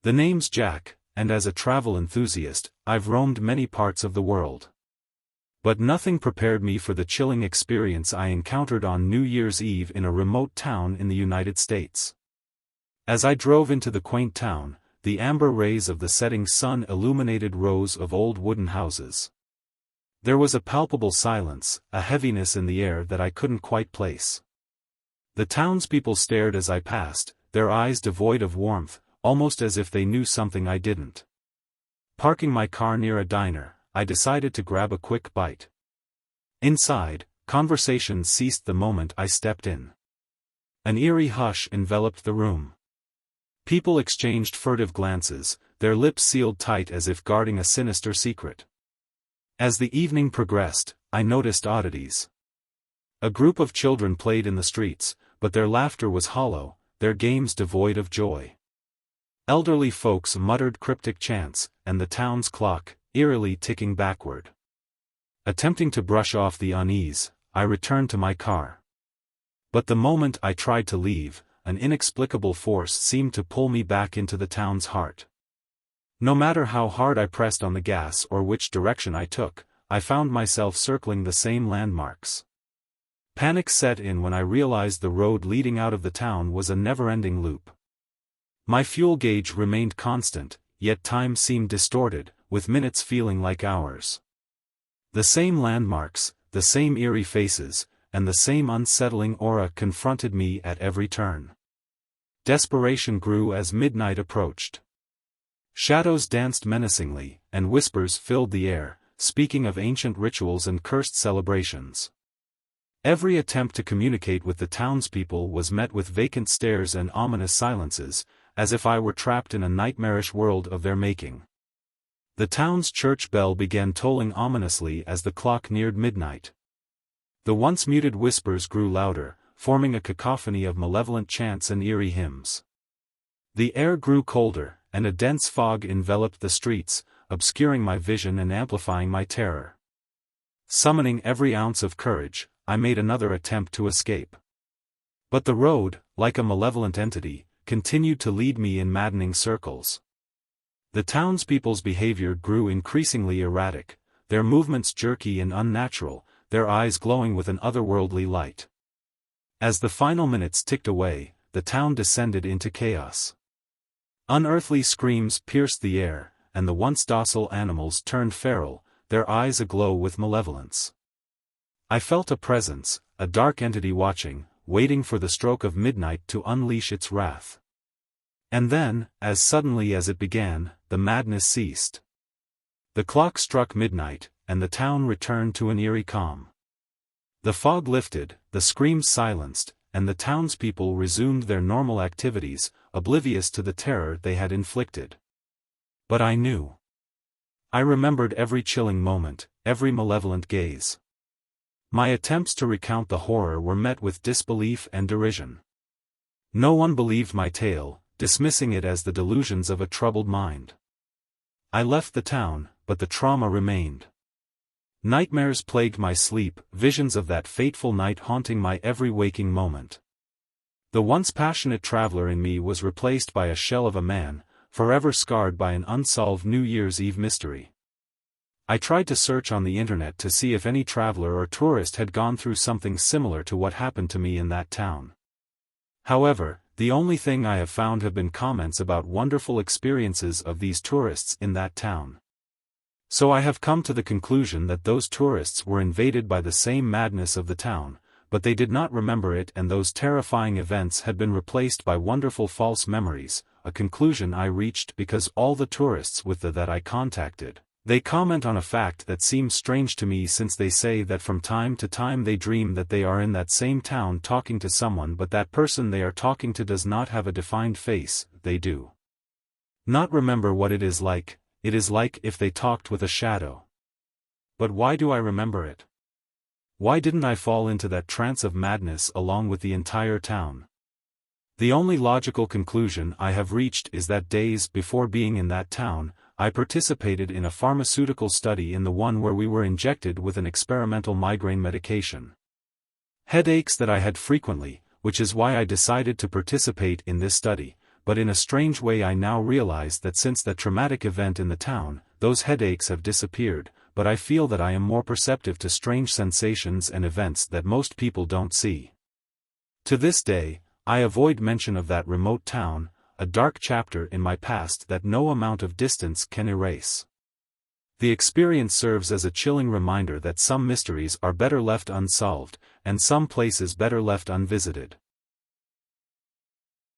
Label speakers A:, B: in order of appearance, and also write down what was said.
A: The name's Jack, and as a travel enthusiast, I've roamed many parts of the world. But nothing prepared me for the chilling experience I encountered on New Year's Eve in a remote town in the United States. As I drove into the quaint town, the amber rays of the setting sun illuminated rows of old wooden houses. There was a palpable silence, a heaviness in the air that I couldn't quite place. The townspeople stared as I passed, their eyes devoid of warmth, almost as if they knew something I didn't. Parking my car near a diner, I decided to grab a quick bite. Inside, conversation ceased the moment I stepped in. An eerie hush enveloped the room. People exchanged furtive glances, their lips sealed tight as if guarding a sinister secret. As the evening progressed, I noticed oddities. A group of children played in the streets, but their laughter was hollow, their games devoid of joy. Elderly folks muttered cryptic chants, and the town's clock, eerily ticking backward. Attempting to brush off the unease, I returned to my car. But the moment I tried to leave, an inexplicable force seemed to pull me back into the town's heart. No matter how hard I pressed on the gas or which direction I took, I found myself circling the same landmarks. Panic set in when I realized the road leading out of the town was a never-ending loop. My fuel gauge remained constant, yet time seemed distorted, with minutes feeling like hours. The same landmarks, the same eerie faces, and the same unsettling aura confronted me at every turn. Desperation grew as midnight approached. Shadows danced menacingly, and whispers filled the air, speaking of ancient rituals and cursed celebrations. Every attempt to communicate with the townspeople was met with vacant stares and ominous silences, as if I were trapped in a nightmarish world of their making. The town's church bell began tolling ominously as the clock neared midnight. The once muted whispers grew louder, forming a cacophony of malevolent chants and eerie hymns. The air grew colder, and a dense fog enveloped the streets, obscuring my vision and amplifying my terror. Summoning every ounce of courage, I made another attempt to escape. But the road, like a malevolent entity, continued to lead me in maddening circles. The townspeople's behavior grew increasingly erratic, their movements jerky and unnatural, their eyes glowing with an otherworldly light. As the final minutes ticked away, the town descended into chaos. Unearthly screams pierced the air, and the once docile animals turned feral, their eyes aglow with malevolence. I felt a presence, a dark entity watching, waiting for the stroke of midnight to unleash its wrath. And then, as suddenly as it began, the madness ceased. The clock struck midnight, and the town returned to an eerie calm. The fog lifted, the screams silenced, and the townspeople resumed their normal activities, oblivious to the terror they had inflicted. But I knew. I remembered every chilling moment, every malevolent gaze. My attempts to recount the horror were met with disbelief and derision. No one believed my tale, dismissing it as the delusions of a troubled mind. I left the town, but the trauma remained. Nightmares plagued my sleep, visions of that fateful night haunting my every waking moment. The once passionate traveler in me was replaced by a shell of a man, forever scarred by an unsolved New Year's Eve mystery. I tried to search on the internet to see if any traveler or tourist had gone through something similar to what happened to me in that town. However, the only thing I have found have been comments about wonderful experiences of these tourists in that town. So I have come to the conclusion that those tourists were invaded by the same madness of the town, but they did not remember it, and those terrifying events had been replaced by wonderful false memories, a conclusion I reached because all the tourists that I contacted, they comment on a fact that seems strange to me, since they say that from time to time they dream that they are in that same town talking to someone, but that person they are talking to does not have a defined face. They do not remember what it is like if they talked with a shadow. But why do I remember it? Why didn't I fall into that trance of madness along with the entire town? The only logical conclusion I have reached is that days before being in that town, I participated in a pharmaceutical study, in the one where we were injected with an experimental migraine medication. Headaches that I had frequently, which is why I decided to participate in this study, but in a strange way I now realize that since that traumatic event in the town, those headaches have disappeared, but I feel that I am more perceptive to strange sensations and events that most people don't see. To this day, I avoid mention of that remote town, a dark chapter in my past that no amount of distance can erase. The experience serves as a chilling reminder that some mysteries are better left unsolved, and some places better left unvisited.